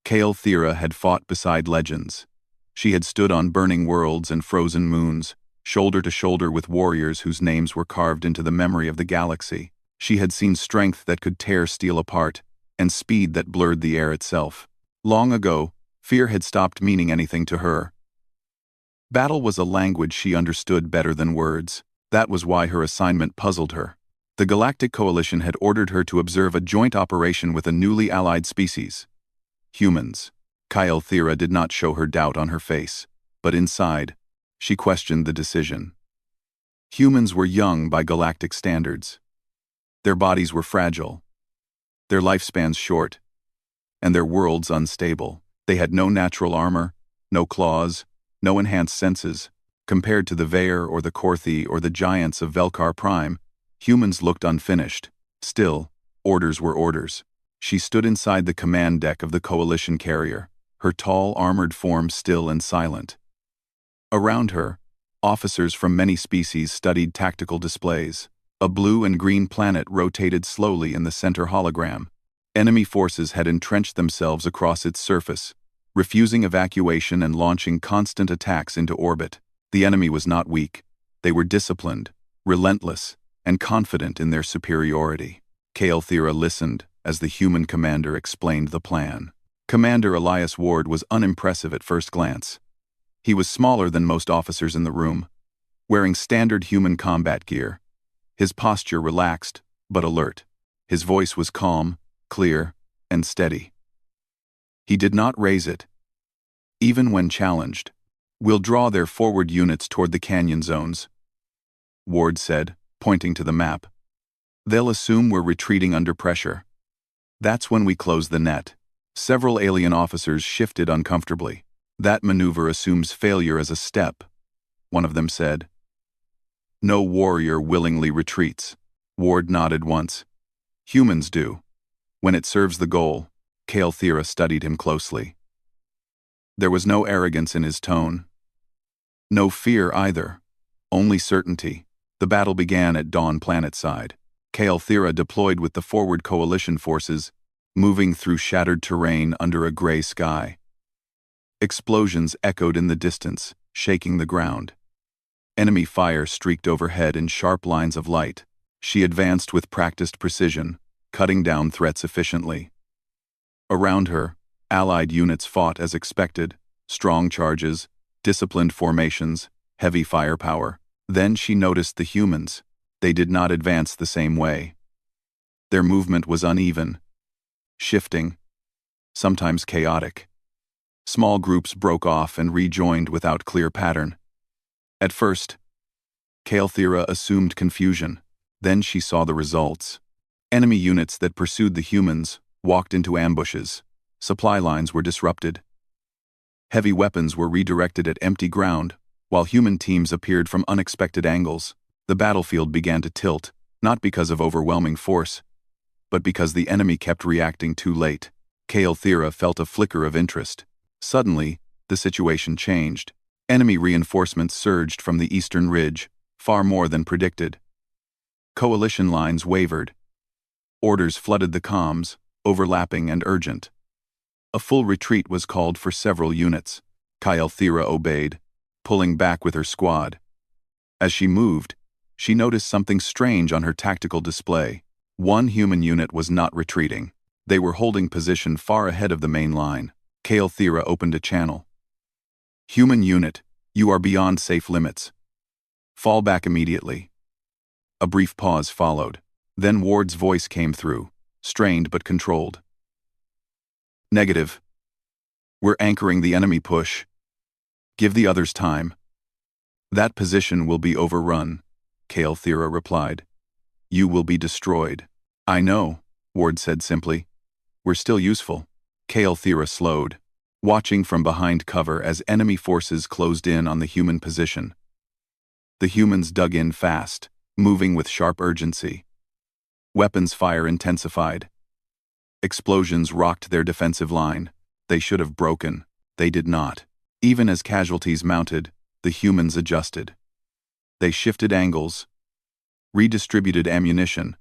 Thera had fought beside legends. She had stood on burning worlds and frozen moons, shoulder to shoulder with warriors whose names were carved into the memory of the galaxy. She had seen strength that could tear steel apart, and speed that blurred the air itself. Long ago, fear had stopped meaning anything to her. Battle was a language she understood better than words. That was why her assignment puzzled her. The Galactic Coalition had ordered her to observe a joint operation with a newly allied species. Humans. Thera did not show her doubt on her face, but inside, she questioned the decision. Humans were young by galactic standards. Their bodies were fragile, their lifespans short, and their worlds unstable. They had no natural armor, no claws, no enhanced senses. Compared to the Vaer or the Korthi or the giants of Velkar Prime, humans looked unfinished. Still, orders were orders. She stood inside the command deck of the Coalition carrier, her tall, armored form still and silent. Around her, officers from many species studied tactical displays. A blue and green planet rotated slowly in the center hologram. Enemy forces had entrenched themselves across its surface, refusing evacuation and launching constant attacks into orbit. The enemy was not weak. They were disciplined, relentless, and confident in their superiority. Thera listened as the human commander explained the plan. Commander Elias Ward was unimpressive at first glance. He was smaller than most officers in the room, wearing standard human combat gear. His posture relaxed, but alert. His voice was calm, clear, and steady. He did not raise it, even when challenged. "We'll draw their forward units toward the canyon zones," Ward said, pointing to the map. "They'll assume we're retreating under pressure. That's when we close the net." Several alien officers shifted uncomfortably. "That maneuver assumes failure as a step," one of them said. "No warrior willingly retreats." Ward nodded once. "Humans do. When it serves the goal." Thera studied him closely. There was no arrogance in his tone. No fear either. Only certainty. The battle began at Dawn planetside. Thera deployed with the forward coalition forces, moving through shattered terrain under a gray sky. Explosions echoed in the distance, shaking the ground. Enemy fire streaked overhead in sharp lines of light. She advanced with practiced precision, cutting down threats efficiently. Around her, Allied units fought as expected, strong charges, disciplined formations, heavy firepower. Then she noticed the humans. They did not advance the same way. Their movement was uneven, shifting, sometimes chaotic. Small groups broke off and rejoined without clear pattern. At first, Thera assumed confusion. Then she saw the results. Enemy units that pursued the humans walked into ambushes. Supply lines were disrupted. Heavy weapons were redirected at empty ground, while human teams appeared from unexpected angles. The battlefield began to tilt, not because of overwhelming force, but because the enemy kept reacting too late. Thera felt a flicker of interest. Suddenly, the situation changed. Enemy reinforcements surged from the eastern ridge, far more than predicted. Coalition lines wavered. Orders flooded the comms, overlapping and urgent. A full retreat was called for several units. Thera obeyed, pulling back with her squad. As she moved, she noticed something strange on her tactical display. One human unit was not retreating. They were holding position far ahead of the main line. Thera opened a channel. "Human unit, you are beyond safe limits. Fall back immediately." A brief pause followed. Then Ward's voice came through, strained but controlled. "Negative. We're anchoring the enemy push. Give the others time." "That position will be overrun," Thera replied. "You will be destroyed." "I know," Ward said simply. "We're still useful." Thera slowed, watching from behind cover as enemy forces closed in on the human position. The humans dug in fast, moving with sharp urgency. Weapons fire intensified. Explosions rocked their defensive line. They should have broken. They did not. Even as casualties mounted, the humans adjusted. They shifted angles, redistributed ammunition,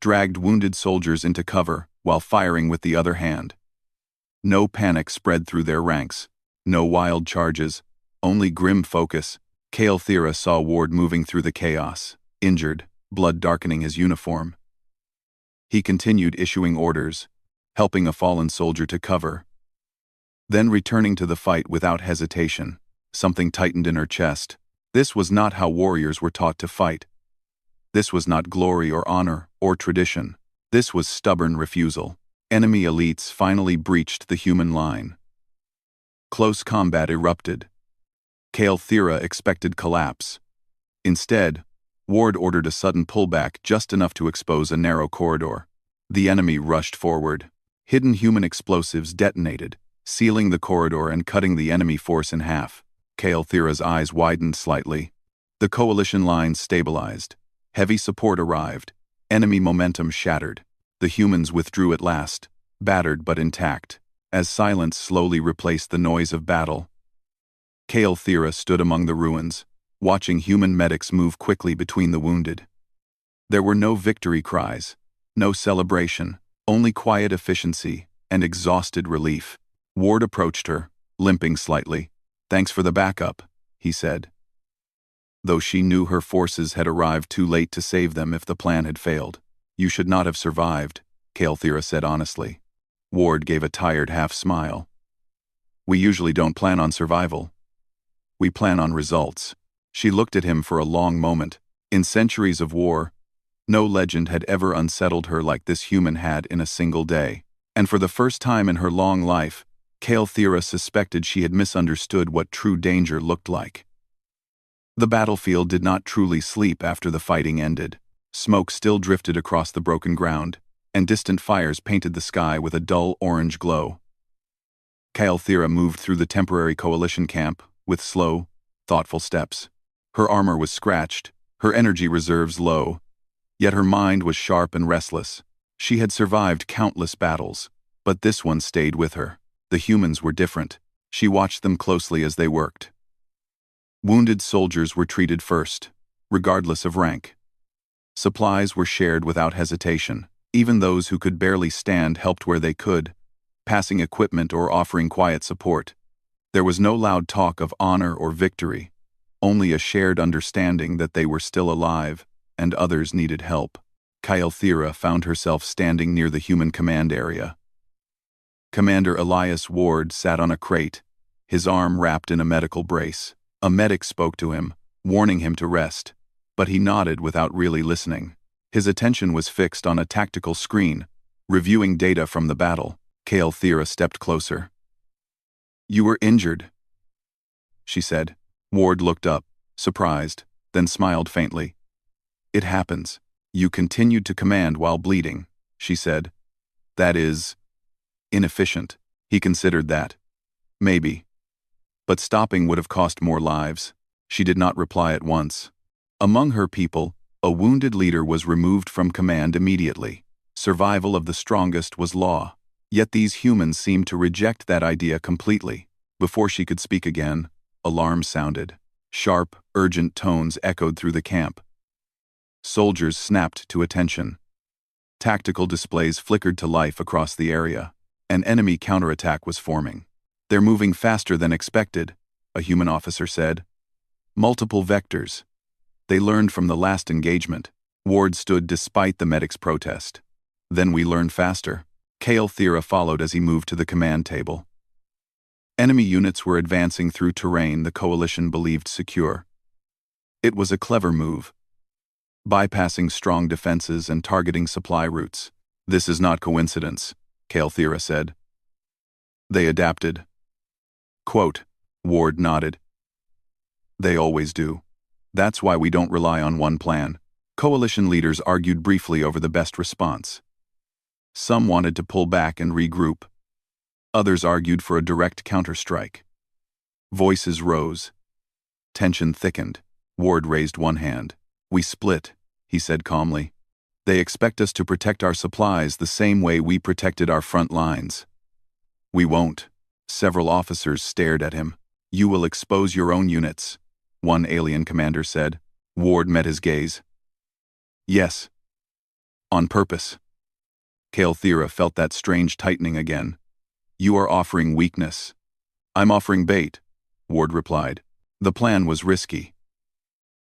dragged wounded soldiers into cover while firing with the other hand. No panic spread through their ranks. No wild charges. Only grim focus. Kael'thera saw Ward moving through the chaos, injured, blood darkening his uniform. He continued issuing orders, helping a fallen soldier to cover. Then returning to the fight without hesitation. Something tightened in her chest. This was not how warriors were taught to fight. This was not glory or honor or tradition. This was stubborn refusal. Enemy elites finally breached the human line. Close combat erupted. Kael'thera expected collapse. Instead, Ward ordered a sudden pullback just enough to expose a narrow corridor. The enemy rushed forward. Hidden human explosives detonated, sealing the corridor and cutting the enemy force in half. Kael'thera's eyes widened slightly. The coalition lines stabilized. Heavy support arrived. Enemy momentum shattered. The humans withdrew at last, battered but intact, as silence slowly replaced the noise of battle. Kael'thera stood among the ruins, watching human medics move quickly between the wounded. There were no victory cries, no celebration, only quiet efficiency and exhausted relief. Ward approached her, limping slightly. "Thanks for the backup," he said. Though she knew her forces had arrived too late to save them if the plan had failed. "You should not have survived," Kael'thera said honestly. Ward gave a tired half-smile. "We usually don't plan on survival. We plan on results." She looked at him for a long moment. In centuries of war, no legend had ever unsettled her like this human had in a single day. And for the first time in her long life, Kael'thera suspected she had misunderstood what true danger looked like. The battlefield did not truly sleep after the fighting ended. Smoke still drifted across the broken ground, and distant fires painted the sky with a dull orange glow. Kael'thera moved through the temporary coalition camp with slow, thoughtful steps. Her armor was scratched, her energy reserves low, yet her mind was sharp and restless. She had survived countless battles, but this one stayed with her. The humans were different. She watched them closely as they worked. Wounded soldiers were treated first, regardless of rank. Supplies were shared without hesitation. Even those who could barely stand helped where they could, passing equipment or offering quiet support. There was no loud talk of honor or victory, only a shared understanding that they were still alive and others needed help. Kael'thera found herself standing near the human command area. Commander Elias Ward sat on a crate, his arm wrapped in a medical brace. A medic spoke to him, warning him to rest, but he nodded without really listening. His attention was fixed on a tactical screen, reviewing data from the battle. Kael'thera stepped closer. "You were injured," she said. Ward looked up, surprised, then smiled faintly. "It happens. You continued to command while bleeding," she said. "That is inefficient." He considered that. Maybe. But stopping would have cost more lives. She did not reply at once. Among her people, a wounded leader was removed from command immediately. Survival of the strongest was law. Yet these humans seemed to reject that idea completely. Before she could speak again, alarms sounded. Sharp, urgent tones echoed through the camp. Soldiers snapped to attention. Tactical displays flickered to life across the area. An enemy counterattack was forming. "They're moving faster than expected," a human officer said. "Multiple vectors. They learned from the last engagement." Ward stood despite the medic's protest. "Then we learn faster." Kael'thera followed as he moved to the command table. Enemy units were advancing through terrain the coalition believed secure. It was a clever move, bypassing strong defenses and targeting supply routes. "This is not coincidence," Kael'thera said. "They adapted." Quote, Ward nodded. "They always do. That's why we don't rely on one plan." Coalition leaders argued briefly over the best response. Some wanted to pull back and regroup. Others argued for a direct counterstrike. Voices rose. Tension thickened. Ward raised one hand. "We split," he said calmly. "They expect us to protect our supplies the same way we protected our front lines. We won't." Several officers stared at him. "You will expose your own units," one alien commander said. Ward met his gaze. "Yes. On purpose." Kael'thera felt that strange tightening again. You are offering weakness. I'm offering bait, Ward replied. The plan was risky.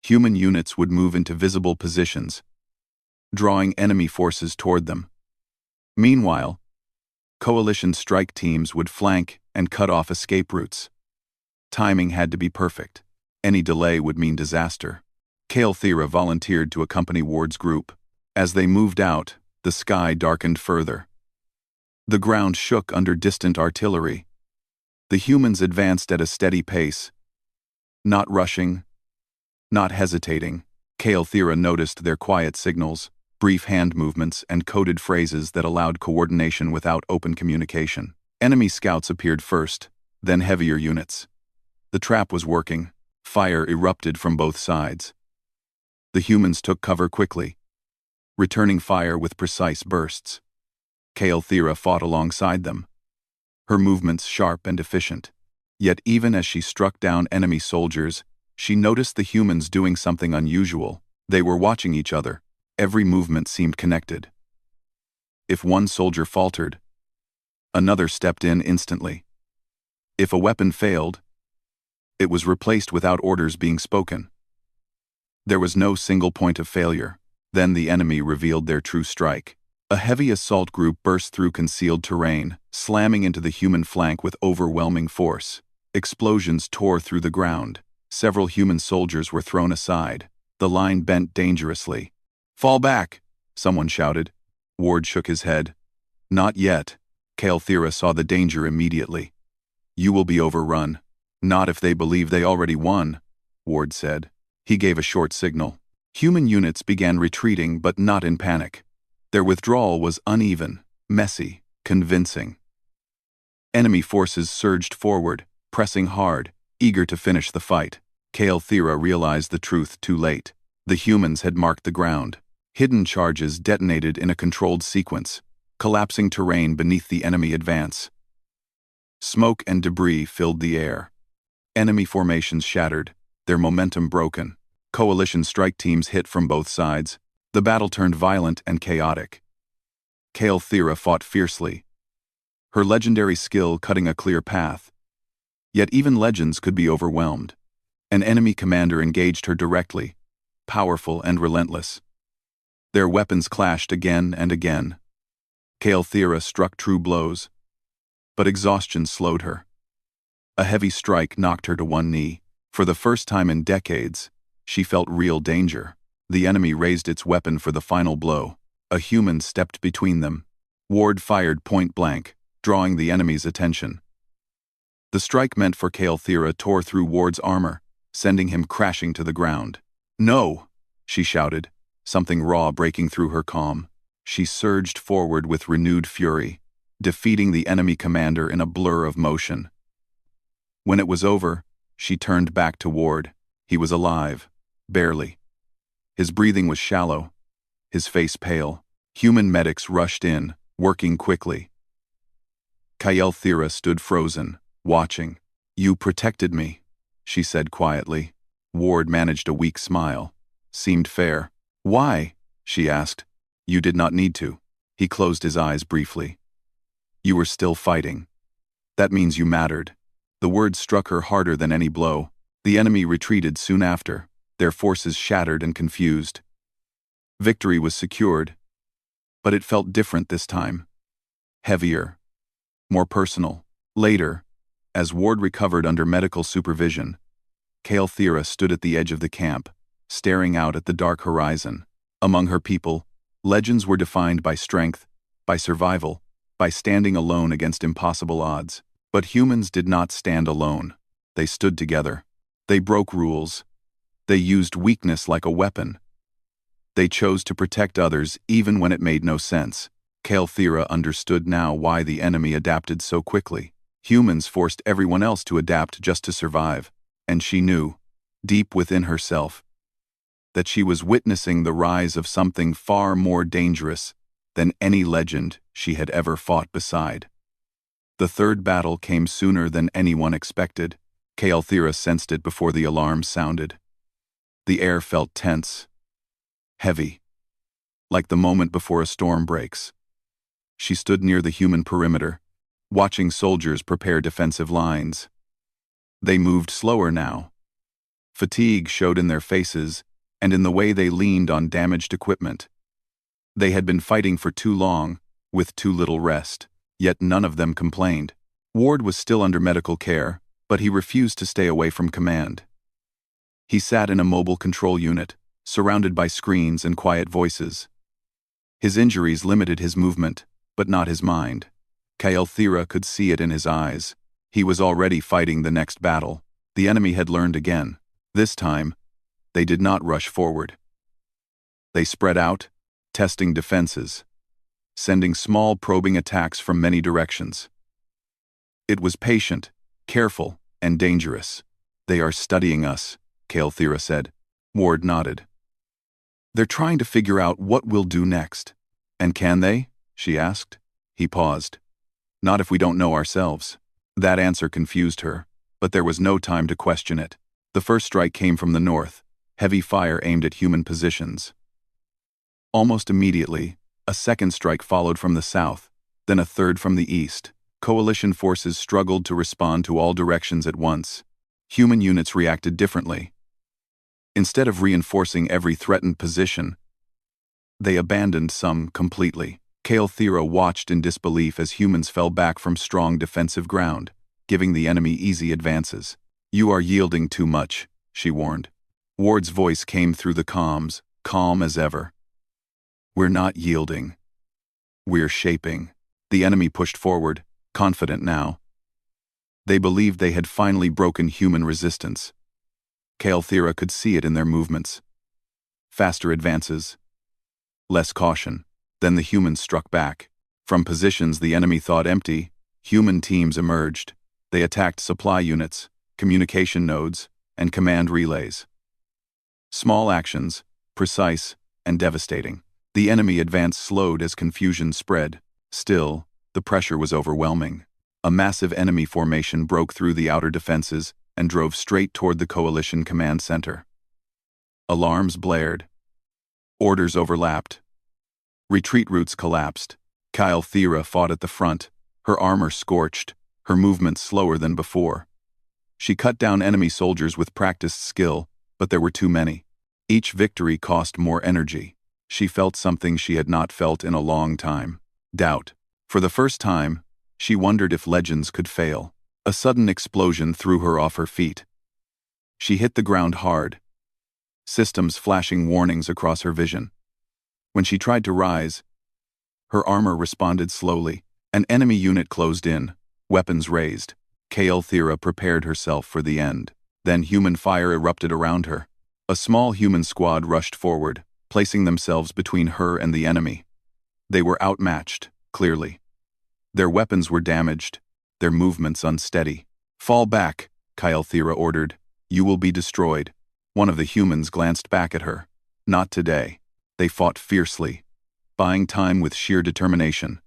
Human units would move into visible positions, drawing enemy forces toward them. Meanwhile, coalition strike teams would flank and cut off escape routes. Timing had to be perfect. Any delay would mean disaster. Kael'thera volunteered to accompany Ward's group. As they moved out, the sky darkened further. The ground shook under distant artillery. The humans advanced at a steady pace, not rushing, not hesitating. Kael'thera noticed their quiet signals, brief hand movements, and coded phrases that allowed coordination without open communication. Enemy scouts appeared first, then heavier units. The trap was working. Fire erupted from both sides. The humans took cover quickly, returning fire with precise bursts. Kael'thera fought alongside them, her movements sharp and efficient. Yet even as she struck down enemy soldiers, she noticed the humans doing something unusual. They were watching each other. Every movement seemed connected. If one soldier faltered, another stepped in instantly. If a weapon failed, it was replaced without orders being spoken. There was no single point of failure. Then the enemy revealed their true strike. A heavy assault group burst through concealed terrain, slamming into the human flank with overwhelming force. Explosions tore through the ground. Several human soldiers were thrown aside. The line bent dangerously. "Fall back!" someone shouted. Ward shook his head. "Not yet." Kael'thera saw the danger immediately. "You will be overrun." "Not if they believe they already won," Ward said. He gave a short signal. Human units began retreating, but not in panic. Their withdrawal was uneven, messy, convincing. Enemy forces surged forward, pressing hard, eager to finish the fight. Kael'thera realized the truth too late. The humans had marked the ground. Hidden charges detonated in a controlled sequence, collapsing terrain beneath the enemy advance. Smoke and debris filled the air. Enemy formations shattered, their momentum broken. Coalition strike teams hit from both sides. The battle turned violent and chaotic. Kael'thera fought fiercely, her legendary skill cutting a clear path. Yet even legends could be overwhelmed. An enemy commander engaged her directly, powerful and relentless. Their weapons clashed again and again. Kael'thera struck true blows, but exhaustion slowed her. A heavy strike knocked her to one knee. For the first time in decades, she felt real danger. The enemy raised its weapon for the final blow. A human stepped between them. Ward fired point blank, drawing the enemy's attention. The strike meant for Kael'thera tore through Ward's armor, sending him crashing to the ground. "No!" she shouted, something raw breaking through her calm. She surged forward with renewed fury, defeating the enemy commander in a blur of motion. When it was over, she turned back to Ward. He was alive, barely. His breathing was shallow, his face pale. Human medics rushed in, working quickly. Kael'thera stood frozen, watching. "You protected me," she said quietly. Ward managed a weak smile. Seemed fair. "Why?" she asked. "You did not need to." He closed his eyes briefly. "You were still fighting. That means you mattered." The words struck her harder than any blow. The enemy retreated soon after, their forces shattered and confused. Victory was secured, but it felt different this time. Heavier, more personal. Later, as Ward recovered under medical supervision, Kael'thera stood at the edge of the camp, staring out at the dark horizon. Among her people, legends were defined by strength, by survival, by standing alone against impossible odds. But humans did not stand alone. They stood together. They broke rules. They used weakness like a weapon. They chose to protect others even when it made no sense. Kael'thera understood now why the enemy adapted so quickly. Humans forced everyone else to adapt just to survive, and she knew, deep within herself, that she was witnessing the rise of something far more dangerous than any legend she had ever fought beside. The third battle came sooner than anyone expected. Kael'thera sensed it before the alarm sounded. The air felt tense, heavy, like the moment before a storm breaks. She stood near the human perimeter, watching soldiers prepare defensive lines. They moved slower now. Fatigue showed in their faces and in the way they leaned on damaged equipment. They had been fighting for too long, with too little rest, yet none of them complained. Ward was still under medical care, but he refused to stay away from command. He sat in a mobile control unit, surrounded by screens and quiet voices. His injuries limited his movement, but not his mind. Kael'thera could see it in his eyes. He was already fighting the next battle. The enemy had learned again. This time, they did not rush forward. They spread out, testing defenses, sending small probing attacks from many directions. It was patient, careful, and dangerous. "They are studying us," Kael'thera said. Ward nodded. "They're trying to figure out what we'll do next." "And can they?" she asked. He paused. "Not if we don't know ourselves." That answer confused her, but there was no time to question it. The first strike came from the north, heavy fire aimed at human positions. Almost immediately, a second strike followed from the south, then a third from the east. Coalition forces struggled to respond to all directions at once. Human units reacted differently. Instead of reinforcing every threatened position, they abandoned some completely. Kael'thera watched in disbelief as humans fell back from strong defensive ground, giving the enemy easy advances. "You are yielding too much," she warned. Ward's voice came through the comms, calm as ever. "We're not yielding. We're shaping." The enemy pushed forward, confident now. They believed they had finally broken human resistance. Kael'thera could see it in their movements. Faster advances. Less caution. Then the humans struck back. From positions the enemy thought empty, human teams emerged. They attacked supply units, communication nodes, and command relays. Small actions, precise and devastating. The enemy advance slowed as confusion spread. Still, the pressure was overwhelming. A massive enemy formation broke through the outer defenses and drove straight toward the coalition command center. Alarms blared. Orders overlapped. Retreat routes collapsed. Kael'thera fought at the front, her armor scorched, her movements slower than before. She cut down enemy soldiers with practiced skill, but there were too many. Each victory cost more energy. She felt something she had not felt in a long time. Doubt. For the first time, she wondered if legends could fail. A sudden explosion threw her off her feet. She hit the ground hard, systems flashing warnings across her vision. When she tried to rise, her armor responded slowly. An enemy unit closed in, weapons raised. Kael'thera prepared herself for the end. Then human fire erupted around her. A small human squad rushed forward, placing themselves between her and the enemy. They were outmatched, clearly. Their weapons were damaged, their movements unsteady. "Fall back," Kael'thera ordered. "You will be destroyed." One of the humans glanced back at her. Not today. They fought fiercely, buying time with sheer determination.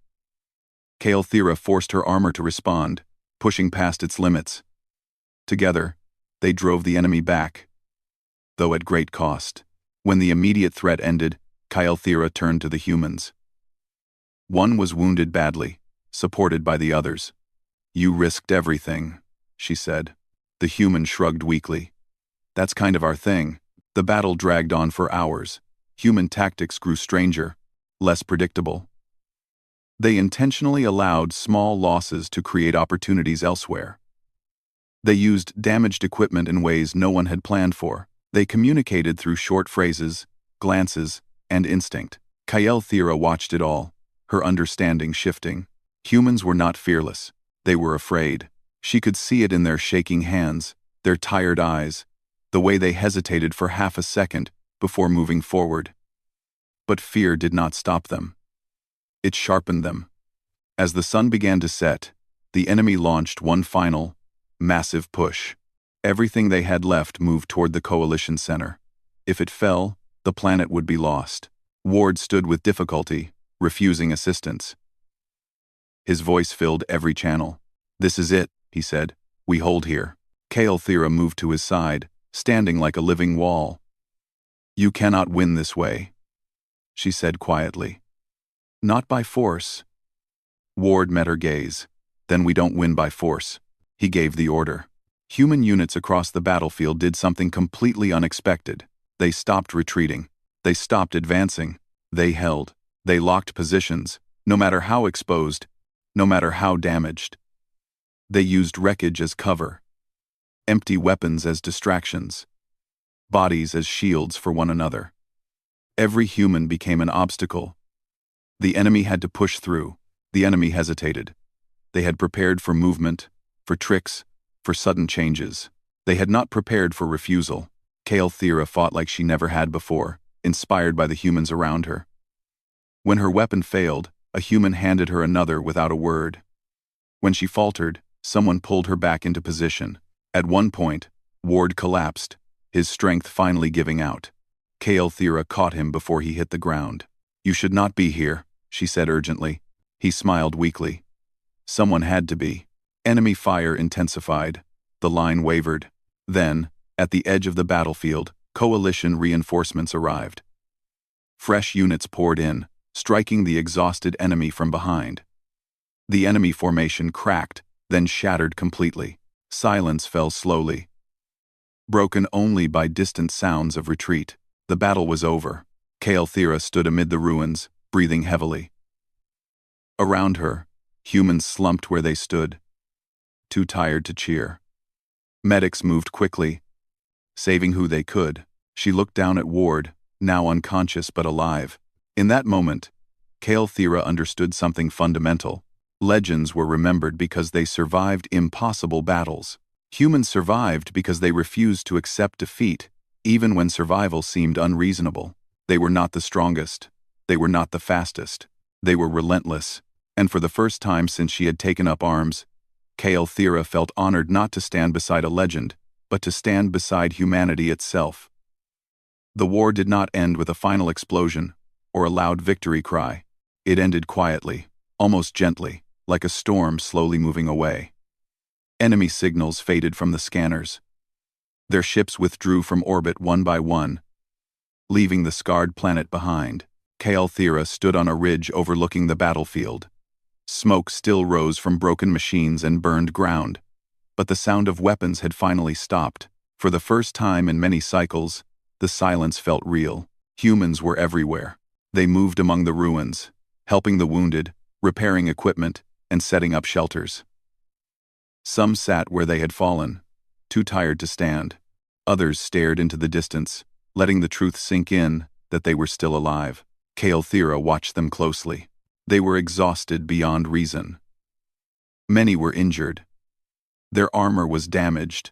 Kael'thera forced her armor to respond, pushing past its limits. Together, they drove the enemy back, though at great cost. When the immediate threat ended, Kael'thera turned to the humans. One was wounded badly, supported by the others. "You risked everything," she said. The human shrugged weakly. "That's kind of our thing." The battle dragged on for hours. Human tactics grew stranger, less predictable. They intentionally allowed small losses to create opportunities elsewhere. They used damaged equipment in ways no one had planned for. They communicated through short phrases, glances, and instinct. Kael'thera watched it all, her understanding shifting. Humans were not fearless. They were afraid. She could see it in their shaking hands, their tired eyes, the way they hesitated for half a second before moving forward. But fear did not stop them. It sharpened them. As the sun began to set, the enemy launched one final, massive push. Everything they had left moved toward the coalition center. If it fell, the planet would be lost. Ward stood with difficulty, refusing assistance. His voice filled every channel. "This is it," he said. "We hold here." Kael'thera moved to his side, standing like a living wall. "You cannot win this way," she said quietly. "Not by force." Ward met her gaze. Then we don't win by force. He gave the order. Human units across the battlefield did something completely unexpected. They stopped retreating. They stopped advancing. They held. They locked positions, no matter how exposed, no matter how damaged. They used wreckage as cover, empty weapons as distractions, bodies as shields for one another. Every human became an obstacle. The enemy had to push through. The enemy hesitated. They had prepared for movement, for tricks, for sudden changes. They had not prepared for refusal. Thera fought like she never had before, inspired by the humans around her. When her weapon failed, a human handed her another without a word. When she faltered, someone pulled her back into position. At one point, Ward collapsed, his strength finally giving out. Thera caught him before he hit the ground. "You should not be here," she said urgently. He smiled weakly. Someone had to be. Enemy fire intensified. The line wavered. Then, at the edge of the battlefield, coalition reinforcements arrived. Fresh units poured in, striking the exhausted enemy from behind. The enemy formation cracked, then shattered completely. Silence fell slowly, broken only by distant sounds of retreat. The battle was over. Thera stood amid the ruins, breathing heavily. Around her, humans slumped where they stood, too tired to cheer. Medics moved quickly, saving who they could. She looked down at Ward, now unconscious but alive. In that moment, Thera understood something fundamental. Legends were remembered because they survived impossible battles. Humans survived because they refused to accept defeat, even when survival seemed unreasonable. They were not the strongest. They were not the fastest. They were relentless. And for the first time since she had taken up arms, Thera felt honored not to stand beside a legend, but to stand beside humanity itself. The war did not end with a final explosion or a loud victory cry. It ended quietly, almost gently, like a storm slowly moving away. Enemy signals faded from the scanners. Their ships withdrew from orbit one by one, leaving the scarred planet behind. Thera stood on a ridge overlooking the battlefield. Smoke still rose from broken machines and burned ground, but the sound of weapons had finally stopped. For the first time in many cycles, the silence felt real. Humans were everywhere. They moved among the ruins, helping the wounded, repairing equipment, and setting up shelters. Some sat where they had fallen, too tired to stand. Others stared into the distance, letting the truth sink in that they were still alive. Thera watched them closely. They were exhausted beyond reason. Many were injured. Their armor was damaged.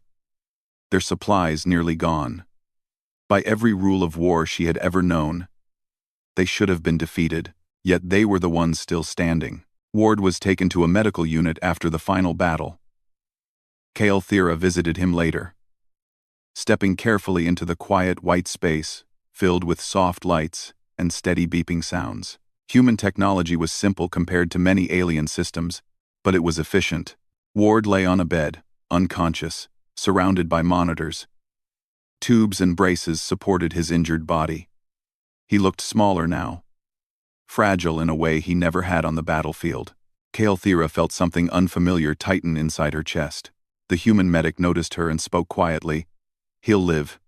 Their supplies nearly gone. By every rule of war she had ever known, they should have been defeated, yet they were the ones still standing. Ward was taken to a medical unit after the final battle. Thera visited him later. Stepping carefully into the quiet white space, filled with soft lights and steady beeping sounds. Human technology was simple compared to many alien systems, but it was efficient. Ward lay on a bed, unconscious, surrounded by monitors. Tubes and braces supported his injured body. He looked smaller now, fragile in a way he never had on the battlefield. Thera felt something unfamiliar tighten inside her chest. The human medic noticed her and spoke quietly. "He'll live.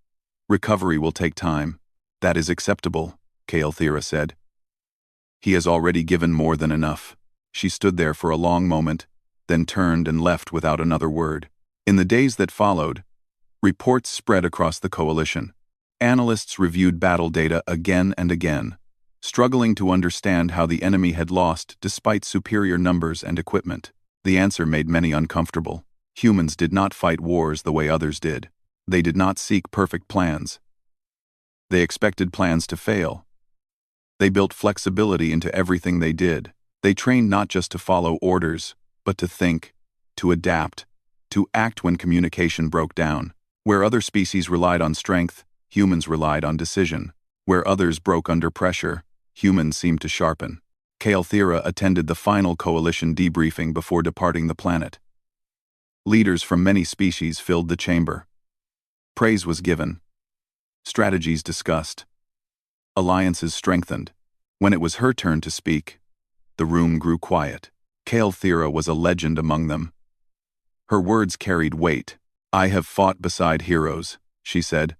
Recovery will take time." "That is acceptable," Thera said. "He has already given more than enough." She stood there for a long moment, then turned and left without another word. In the days that followed, reports spread across the coalition. Analysts reviewed battle data again and again, struggling to understand how the enemy had lost despite superior numbers and equipment. The answer made many uncomfortable. Humans did not fight wars the way others did. They did not seek perfect plans. They expected plans to fail. They built flexibility into everything they did. They trained not just to follow orders, but to think, to adapt, to act when communication broke down. Where other species relied on strength, humans relied on decision. Where others broke under pressure, humans seemed to sharpen. Thera attended the final coalition debriefing before departing the planet. Leaders from many species filled the chamber. Praise was given. Strategies discussed. Alliances strengthened. When it was her turn to speak, the room grew quiet. Thera was a legend among them. Her words carried weight. "I have fought beside heroes," she said.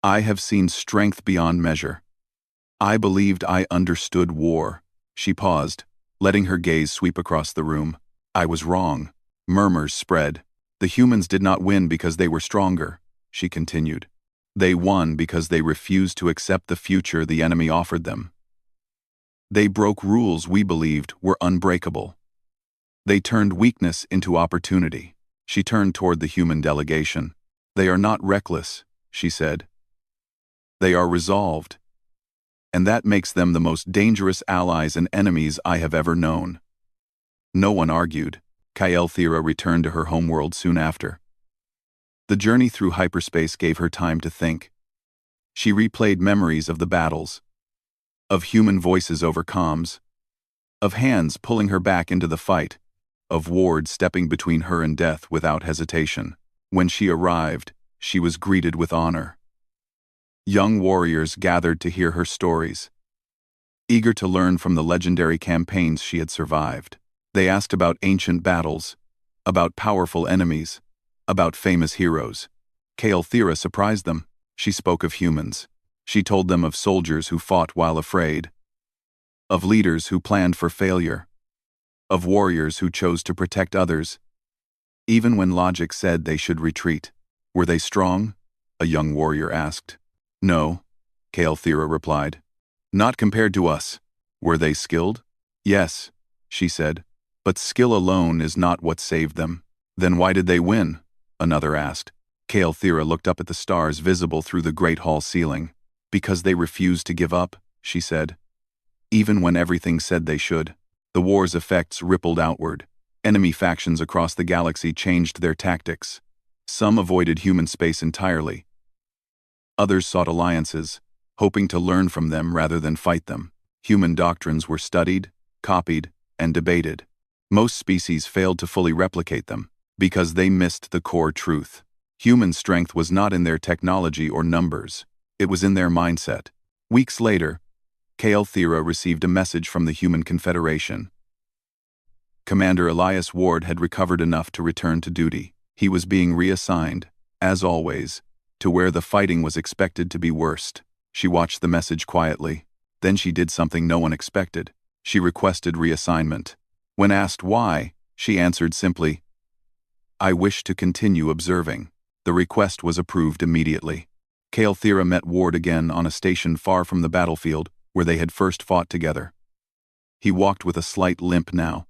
"I have seen strength beyond measure. I believed I understood war." She paused, letting her gaze sweep across the room. "I was wrong." Murmurs spread. "The humans did not win because they were stronger," she continued. "They won because they refused to accept the future the enemy offered them. They broke rules we believed were unbreakable. They turned weakness into opportunity." She turned toward the human delegation. "They are not reckless," she said. "They are resolved. And that makes them the most dangerous allies and enemies I have ever known." No one argued. Thera returned to her homeworld soon after. The journey through hyperspace gave her time to think. She replayed memories of the battles, of human voices over comms, of hands pulling her back into the fight, of Ward stepping between her and death without hesitation. When she arrived, she was greeted with honor. Young warriors gathered to hear her stories, eager to learn from the legendary campaigns she had survived. They asked about ancient battles, about powerful enemies, about famous heroes. Thera surprised them. She spoke of humans. She told them of soldiers who fought while afraid, of leaders who planned for failure, of warriors who chose to protect others, even when logic said they should retreat. "Were they strong?" a young warrior asked. "No," Thera replied. "Not compared to us." "Were they skilled?" "Yes," she said. "But skill alone is not what saved them." "Then why did they win?" another asked. Thera looked up at the stars visible through the great hall ceiling. "Because they refused to give up," she said. "Even when everything said they should." The war's effects rippled outward. Enemy factions across the galaxy changed their tactics. Some avoided human space entirely. Others sought alliances, hoping to learn from them rather than fight them. Human doctrines were studied, copied, and debated. Most species failed to fully replicate them, because they missed the core truth. Human strength was not in their technology or numbers. It was in their mindset. Weeks later, Thera received a message from the Human Confederation. Commander Elias Ward had recovered enough to return to duty. He was being reassigned, as always, to where the fighting was expected to be worst. She watched the message quietly. Then she did something no one expected. She requested reassignment. When asked why, she answered simply, "I wish to continue observing." The request was approved immediately. Thera met Ward again on a station far from the battlefield where they had first fought together. He walked with a slight limp now,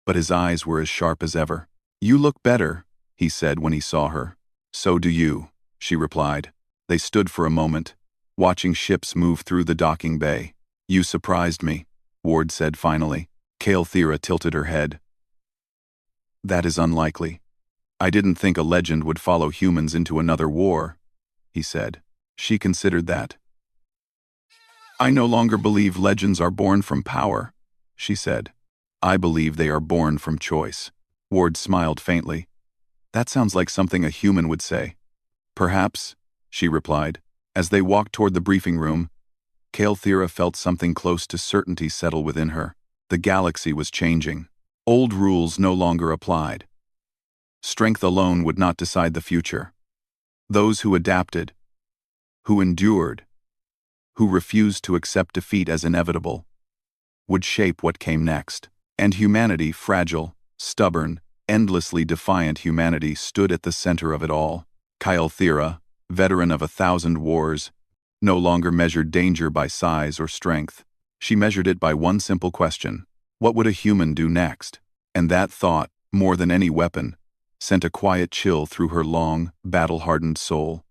but his eyes were as sharp as ever. "You look better," he said when he saw her. "So do you," she replied. They stood for a moment, watching ships move through the docking bay. "You surprised me," Ward said finally. Thera tilted her head. "That is unlikely. I didn't think a legend would follow humans into another war," he said. She considered that. "I no longer believe legends are born from power," she said. "I believe they are born from choice." Ward smiled faintly. "That sounds like something a human would say." "Perhaps," she replied. As they walked toward the briefing room, Thera felt something close to certainty settle within her. The galaxy was changing. Old rules no longer applied. Strength alone would not decide the future. Those who adapted, who endured, who refused to accept defeat as inevitable, would shape what came next. And humanity, fragile, stubborn, endlessly defiant humanity, stood at the center of it all. Thera, veteran of 1,000 wars, no longer measured danger by size or strength. She measured it by one simple question: what would a human do next? And that thought, more than any weapon, sent a quiet chill through her long, battle-hardened soul.